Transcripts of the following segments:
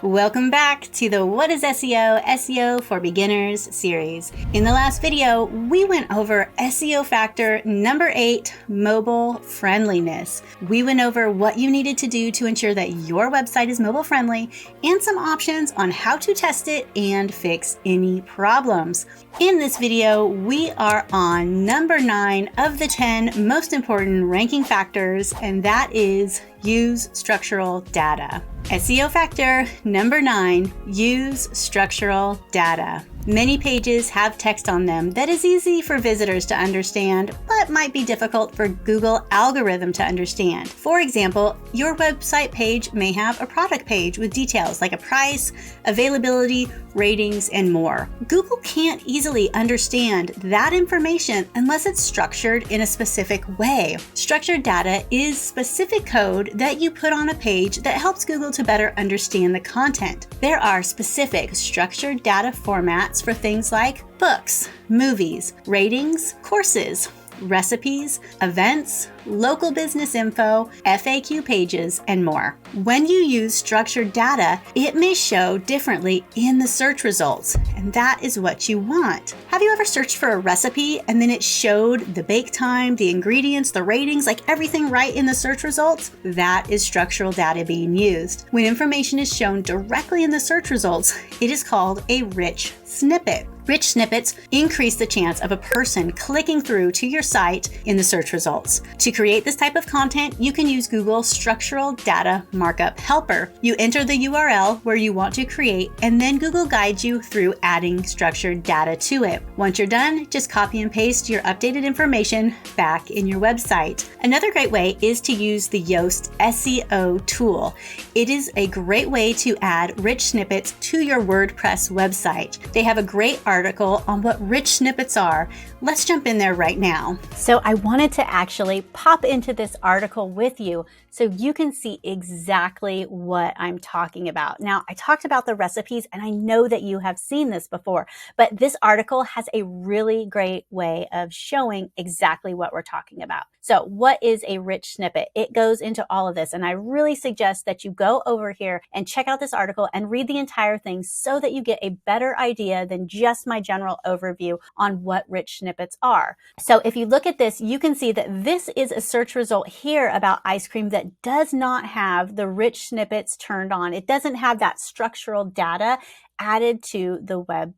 Welcome back to the What is SEO? SEO for Beginners series. In the last video, we went over SEO factor number 8, mobile friendliness. We went over what you needed to do to ensure that your website is mobile friendly and some options on how to test it and fix any problems. In this video, we are on number 9 of the 10 most important ranking factors, and that is use structural data. SEO factor number 9, use structural data. Many pages have text on them that is easy for visitors to understand, but might be difficult for Google algorithm to understand. For example, your website page may have a product page with details like a price, availability, ratings, and more. Google can't easily understand that information unless it's structured in a specific way. Structured data is specific code that you put on a page that helps Google to better understand the content. There are specific structured data formats for things like books, movies, ratings, courses, recipes, events, local business info, FAQ pages, and more. When you use structured data, it may show differently in the search results, and that is what you want. Have you ever searched for a recipe and then it showed the bake time, the ingredients, the ratings, like everything right in the search results? That is structural data being used. When information is shown directly in the search results, it is called a rich snippet. Rich snippets increase the chance of a person clicking through to your site in the search results. To create this type of content, you can use Google's Structural Data Markup Helper. You enter the URL where you want to create, and then Google guides you through adding structured data to it. Once you're done, just copy and paste your updated information back in your website. Another great way is to use the Yoast SEO tool. It is a great way to add rich snippets to your WordPress website. They have a great article on what rich snippets are. Let's jump in there right now. So I wanted to actually pop into this article with you so you can see exactly what I'm talking about. Now, I talked about the recipes, and I know that you have seen this before, but this article has a really great way of showing exactly what we're talking about. So what is a rich snippet? It goes into all of this, and I really suggest that you go over here and check out this article and read the entire thing so that you get a better idea than just my general overview on what rich snippets are. So if you look at this, you can see that this is a search result here about ice cream that does not have the rich snippets turned on. It doesn't have that structural data added to the web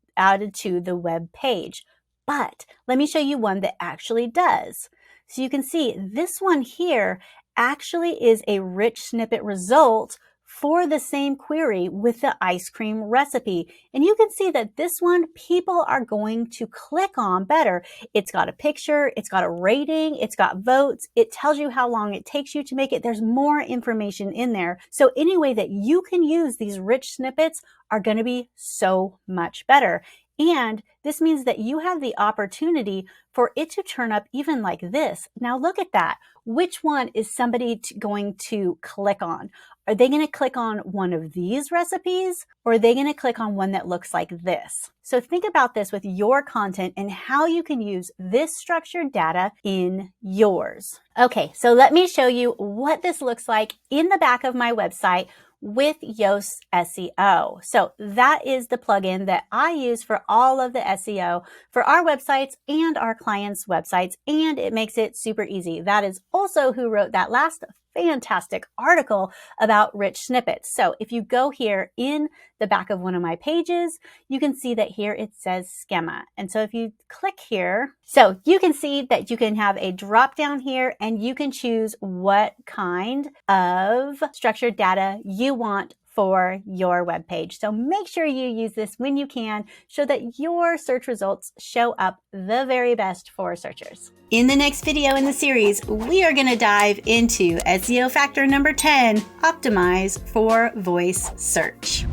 page. But let me show you one that actually does. So you can see this one here actually is a rich snippet result for the same query with the ice cream recipe. And you can see that this one, people are going to click on better. It's got a picture, it's got a rating, it's got votes, it tells you how long it takes you to make it. There's more information in there. So any way that you can use these rich snippets are going to be so much better. And this means that you have the opportunity for it to turn up even like this. Now look at that. Which one is somebody going to click on? Are they going to click on one of these recipes, or are they going to click on one that looks like this? So think about this with your content and how you can use this structured data in yours. Okay, so let me show you what this looks like in the back of my website with Yoast SEO. So that is the plugin that I use for all of the SEO for our websites and our clients' websites, and it makes it super easy. That is also who wrote that last fantastic article about rich snippets. So if you go here in the back of one of my pages, you can see that here it says Schema. And so if you click here, so you can see that you can have a drop down here and you can choose what kind of structured data you want for your web page. So make sure you use this when you can so that your search results show up the very best for searchers. In the next video in the series, we are going to dive into SEO factor number 10, optimize for voice search.